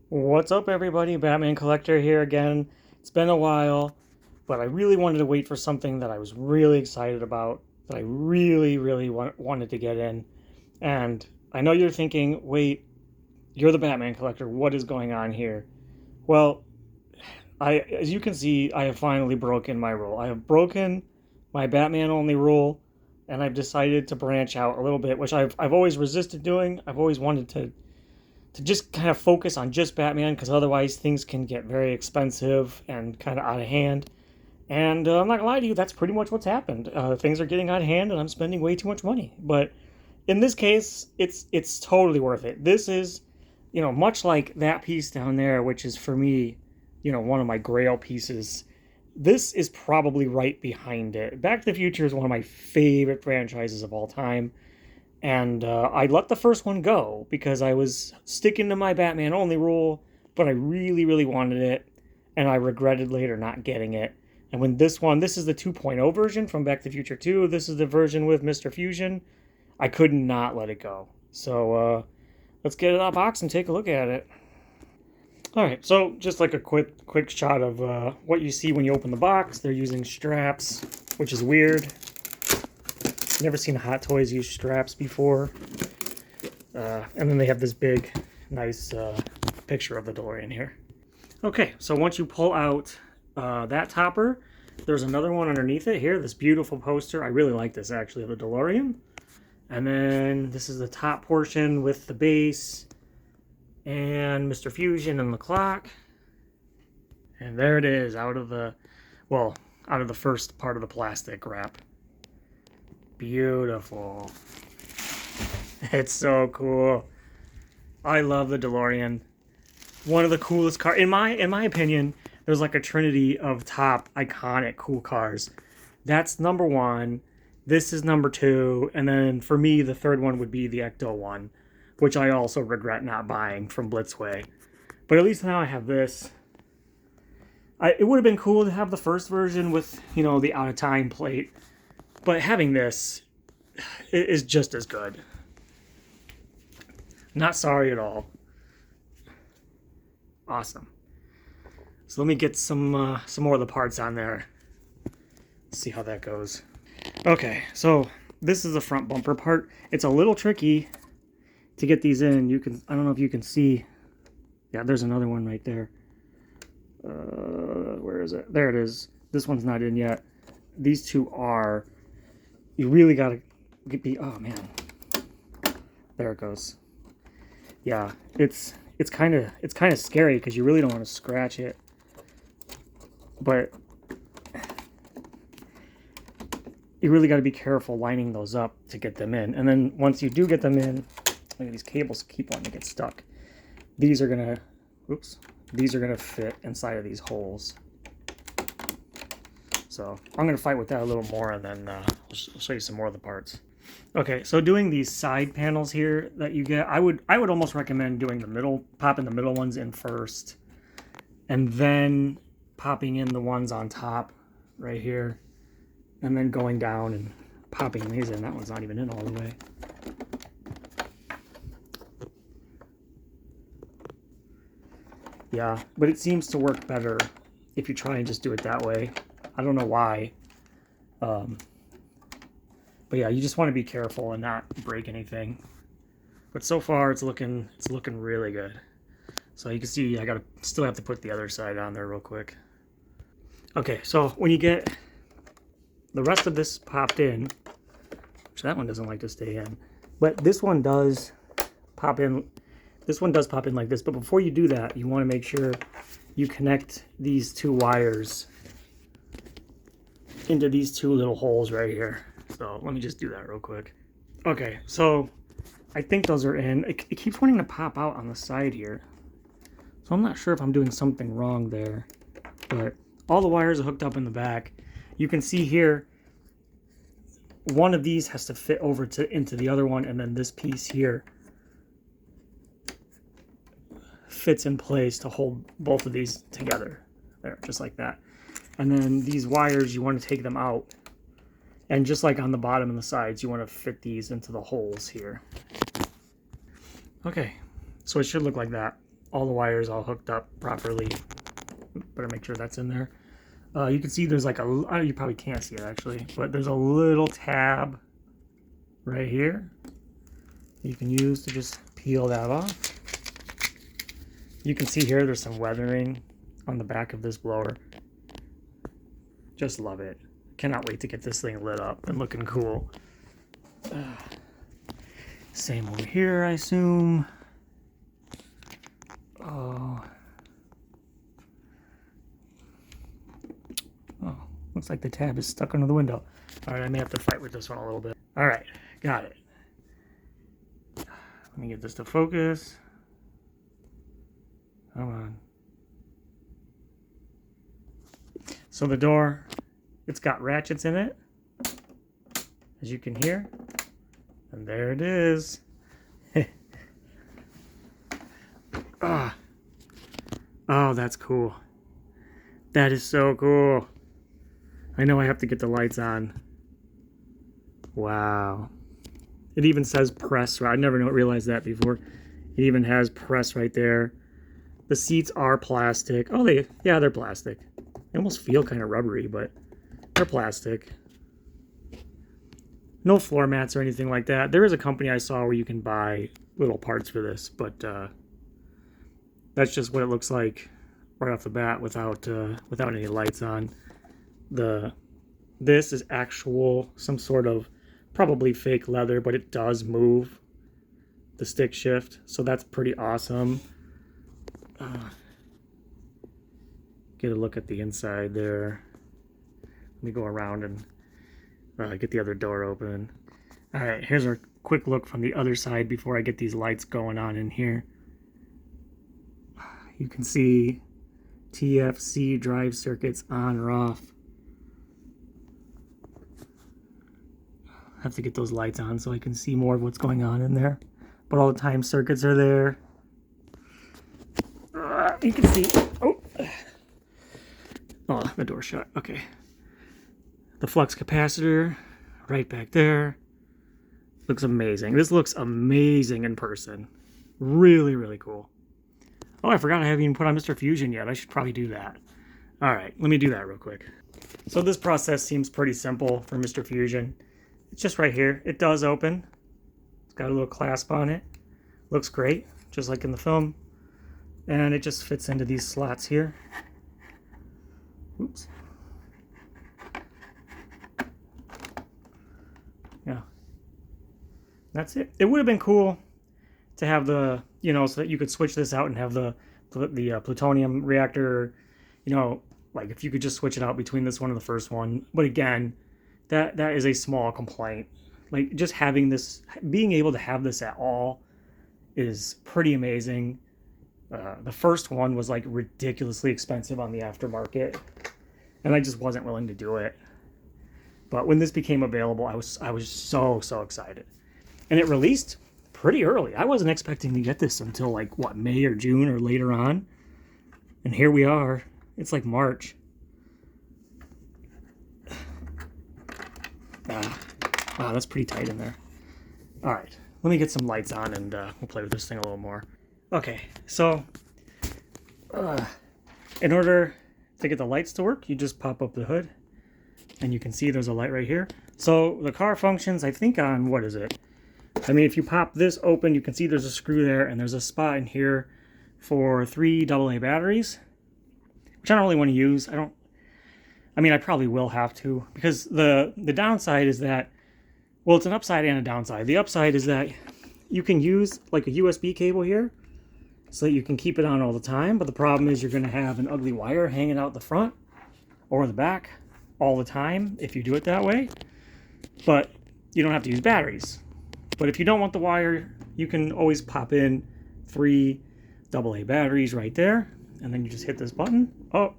What's up, everybody? Batman Collector here again. It's been a while, but I really wanted to wait for something that I was really excited about, that I really wanted to get in. And I know you're thinking, wait, you're the Batman Collector. What is going on here? Well, as you can see, I have finally broken my rule. I have broken my Batman only rule, and I've decided to branch out a little bit, which I've always resisted doing. I've always wanted to just kind of focus on just Batman because otherwise things can get very expensive and kind of out of hand. And I'm not gonna lie to you, that's pretty much what's happened. Things are getting out of hand, and I'm spending way too much money. But in this case, it's totally worth it. This is, much like that piece down there, which is for me, one of my Grail pieces. This is probably right behind it. Back to the Future is one of my favorite franchises of all time. And I let the first one go because I was sticking to my Batman only rule, but I really wanted it, and I regretted later not getting it. And when this is the 2.0 version from Back to the Future 2, this is the version with Mr. Fusion, I could not let it go. So let's get it out of the box and take a look at it. Alright, so just like a quick shot of what you see when you open the box. They're using straps, which is weird. Never seen Hot Toys use straps before. And then they have this big, nice picture of the DeLorean here. Okay, so once you pull out that topper, there's another one underneath it here, this beautiful poster. I really like this, actually, of the DeLorean. And then this is the top portion with the base and Mr. Fusion and the clock. And there it is, out of the first part of the plastic wrap. Beautiful. It's so cool. I love the DeLorean. One of the coolest cars. In my opinion, there's like a trinity of top iconic cool cars. That's number one. This is number two. And then for me, the third one would be the Ecto one, which I also regret not buying from Blitzway. But at least now I have this. It would have been cool to have the first version with, the out of time plate. But having this is just as good. Not sorry at all. Awesome. So let me get some more of the parts on there. See how that goes. Okay, so this is the front bumper part. It's a little tricky to get these in. I don't know if you can see. Yeah, there's another one right there. Where is it? There it is. This one's not in yet. These two are. You really gotta be. Oh man, there it goes. Yeah, it's kind of scary because you really don't want to scratch it, but you really got to be careful lining those up to get them in. And then once you do get them in, look at these cables keep wanting to get stuck. These are gonna fit inside of these holes. So I'm going to fight with that a little more, and then I'll show you some more of the parts. Okay, so doing these side panels here that you get, I would almost recommend doing popping the middle ones in first, and then popping in the ones on top right here, and then going down and popping these in. That one's not even in all the way. Yeah, but it seems to work better if you try and just do it that way. I don't know why. But yeah, you just want to be careful and not break anything. But so far it's looking really good. So you can see I still have to put the other side on there real quick. Okay, so when you get the rest of this popped in, which that one doesn't like to stay in, but this one does pop in. This one does pop in like this, but before you do that, you want to make sure you connect these two wires into these two little holes right here. So let me just do that real quick. Okay, so I think those are in. It keeps wanting to pop out on the side here. So I'm not sure if I'm doing something wrong there, but all the wires are hooked up in the back. You can see here, one of these has to fit over into the other one, and then this piece here fits in place to hold both of these together. There, just like that. And then these wires, you want to take them out. And just like on the bottom and the sides, you want to fit these into the holes here. Okay, so it should look like that. all the wires all hooked up properly. Better make sure that's in there. You can see there's like a, you probably can't see it actually, but there's a little tab right here you can use to just peel that off. You can see here there's some weathering on the back of this blower. Just love it. Cannot wait to get this thing lit up and looking cool. Same over here, I assume. Oh, looks like the tab is stuck under the window. All right, I may have to fight with this one a little bit. All right, got it. Let me get this to focus. Come on. So the door, it's got ratchets in it, as you can hear. And there it is. Oh, that's cool. That is so cool. I know I have to get the lights on. Wow. It even says press. I never realized that before. It even has press right there. The seats are plastic. Oh, they're plastic. They almost feel kind of rubbery, but they're plastic. No floor mats or anything like that. There is a company I saw where you can buy little parts for this, but that's just what it looks like right off the bat without any lights on. This is actual, some sort of probably fake leather, but it does move the stick shift, so that's pretty awesome. Get a look at the inside there. Let me go around and get the other door open. All right, here's our quick look from the other side before I get these lights going on in here. You can see TFC drive circuits on or off. I have to get those lights on so I can see more of what's going on in there. But all the time circuits are there. You can see, oh, the door's shut, okay. The flux capacitor right back there. Looks amazing. This looks amazing in person. Really, really cool. Oh, I forgot I haven't even put on Mr. Fusion yet. I should probably do that. All right, let me do that real quick. So this process seems pretty simple for Mr. Fusion. It's just right here. It does open. It's got a little clasp on it. Looks great, just like in the film. And it just fits into these slots here. Oops. Yeah. That's it. It would have been cool to have the, so that you could switch this out and have the plutonium reactor, like if you could just switch it out between this one and the first one. But again, that is a small complaint. Like just having this, being able to have this at all is pretty amazing. The first one was like ridiculously expensive on the aftermarket, and I just wasn't willing to do it. But when this became available, I was so excited, and it released pretty early. I wasn't expecting to get this until like what, May or June or later on, and here we are. It's like March. Wow, that's pretty tight in there. All right, let me get some lights on and we'll play with this thing a little more. Okay, so in order to get the lights to work, you just pop up the hood and you can see there's a light right here. So the car functions, I think, on, what is it? I mean, if you pop this open, you can see there's a screw there and there's a spot in here for 3 AA batteries, which I don't really want to use. I probably will have to, because the downside is that, well, it's an upside and a downside. The upside is that you can use like a USB cable here so that you can keep it on all the time, but the problem is you're going to have an ugly wire hanging out the front or the back all the time if you do it that way. But you don't have to use batteries. But if you don't want the wire, you can always pop in 3 AA batteries right there, and then you just hit this button. Oh,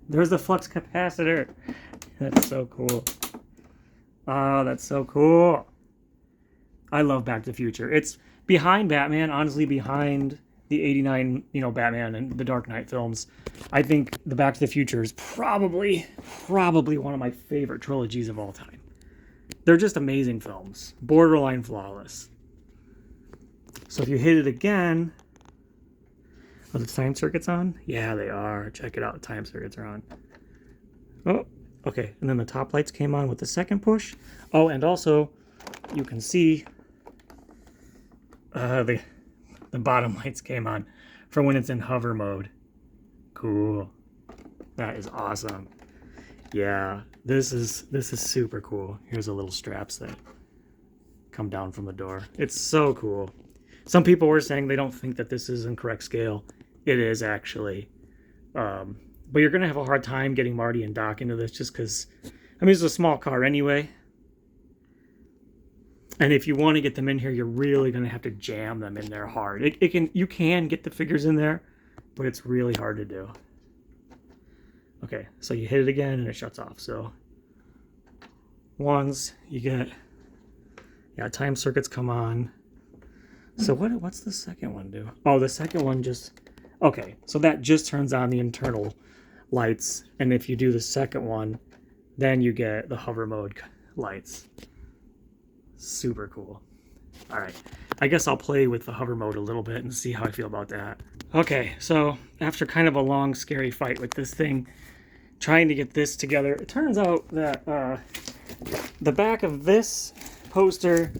there's the flux capacitor. That's so cool. Oh, that's so cool. I love Back to the Future. It's behind Batman, honestly, behind the 89, Batman and the Dark Knight films. I think the Back to the Future is probably one of my favorite trilogies of all time. They're just amazing films. Borderline flawless. So if you hit it again, Are the time circuits on? Yeah, they are. Check it out. The time circuits are on. Oh, okay. And then the top lights came on with the second push. Oh, and also you can see the bottom lights came on for when it's in hover mode. Cool. That is awesome. Yeah, this is super cool. Here's the little straps that come down from the door. It's so cool. Some people were saying they don't think that this is in correct scale. It is actually. But you're going to have a hard time getting Marty and Doc into this just because, I mean, it's a small car anyway. And if you want to get them in here, you're really going to have to jam them in there hard. You can get the figures in there, but it's really hard to do. Okay, so you hit it again and it shuts off. So once you get, yeah, time circuits come on. So what's the second one do? Oh, the second one just, okay, so that just turns on the internal lights. And if you do the second one, then you get the hover mode lights. Super cool. All right, I guess I'll play with the hover mode a little bit and see how I feel about that. Okay, so after kind of a long, scary fight with this thing, trying to get this together, it turns out that the back of this poster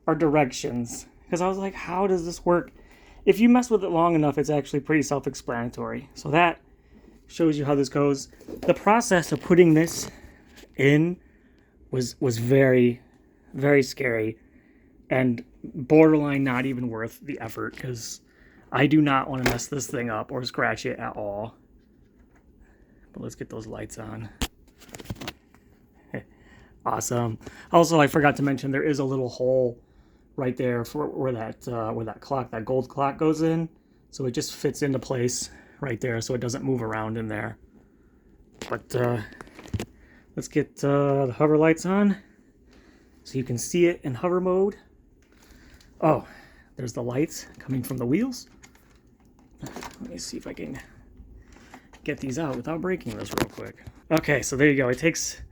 are directions. Because I was like, how does this work? If you mess with it long enough, it's actually pretty self-explanatory. So that shows you how this goes. The process of putting this in was very, very scary and borderline not even worth the effort, because I do not want to mess this thing up or scratch it at all. But let's get those lights on. Awesome. Also, I forgot to mention there is a little hole right there for where that clock, that gold clock, goes in. So it just fits into place right there, so it doesn't move around in there. But let's get the hover lights on so you can see it in hover mode. Oh, there's the lights coming from the wheels. Let me see if I can get these out without breaking this real quick. Okay, so there you go. It takes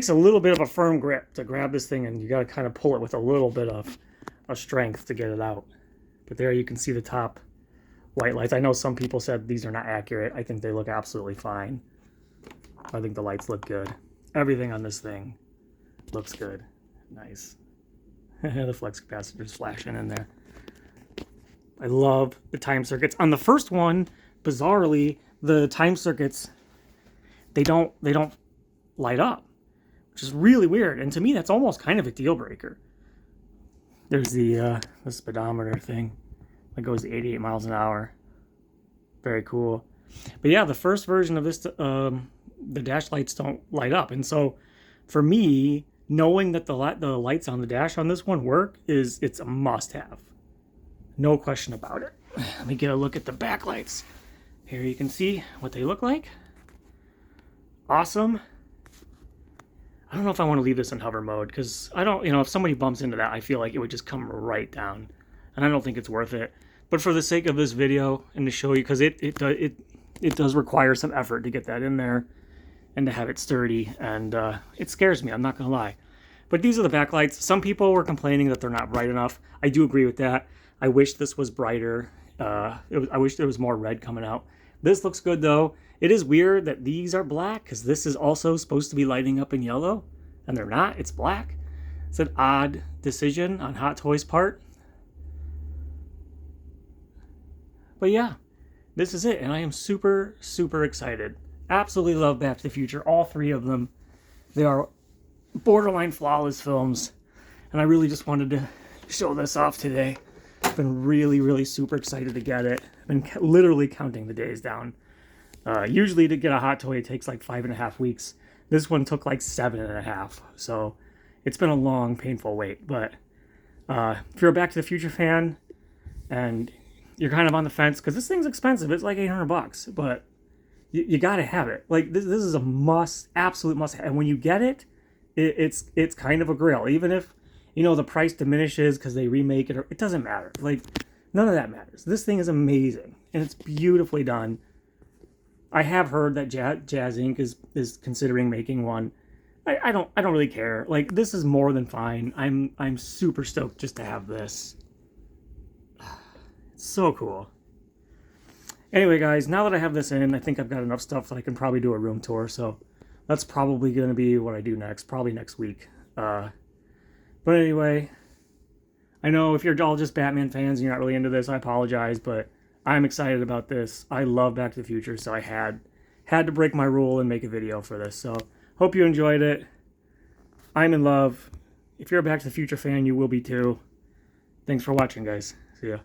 a little bit of a firm grip to grab this thing, and you got to kind of pull it with a little bit of strength to get it out. But there you can see the top white lights. I know some people said these are not accurate. I think they look absolutely fine. I think the lights look good. Everything on this thing looks good. Nice. The flex capacitor's flashing in there. I love the time circuits. On the first one, bizarrely, the time circuits, they don't light up, which is really weird. And to me, that's almost kind of a deal breaker. There's the speedometer thing that goes to 88 miles an hour. Very cool. But yeah, the first version of this, the dash lights don't light up. And so for me, knowing that the lights on the dash on this one work, it's a must-have. No question about it. Let me get a look at the backlights. Here you can see what they look like. Awesome. I don't know if I want to leave this in hover mode, because I don't, if somebody bumps into that, I feel like it would just come right down. And I don't think it's worth it. But for the sake of this video and to show you, because it does require some effort to get that in there and to have it sturdy, and it scares me, I'm not going to lie. But these are the backlights. Some people were complaining that they're not bright enough. I do agree with that. I wish this was brighter. I wish there was more red coming out. This looks good, though. It is weird that these are black, because this is also supposed to be lighting up in yellow, and they're not. It's black. It's an odd decision on Hot Toys' part. But yeah, this is it, and I am super, super excited. Absolutely love Back to the Future, all three of them. They are borderline flawless films, and I really just wanted to show this off today. I've been really, really super excited to get it. I've been literally counting the days down. Usually to get a Hot Toy, it takes like 5.5 weeks. This one took like 7.5. So it's been a long, painful wait. But if you're a Back to the Future fan and you're kind of on the fence, because this thing's expensive, it's like $800, but you got to have it. Like this is a must, absolute must. And when you get it, it's kind of a grail. Even if the price diminishes because they remake it, it doesn't matter. Like none of that matters. This thing is amazing and it's beautifully done. I have heard that Jazz Inc. is considering making one. I don't really care. Like this is more than fine. I'm super stoked just to have this. It's so cool. Anyway, guys, now that I have this in, I think I've got enough stuff that I can probably do a room tour. So that's probably going to be what I do next, probably next week. But anyway, I know if you're all just Batman fans and you're not really into this, I apologize, but I'm excited about this. I love Back to the Future, so I had to break my rule and make a video for this. So hope you enjoyed it. I'm in love. If you're a Back to the Future fan, you will be too. Thanks for watching, guys. See ya.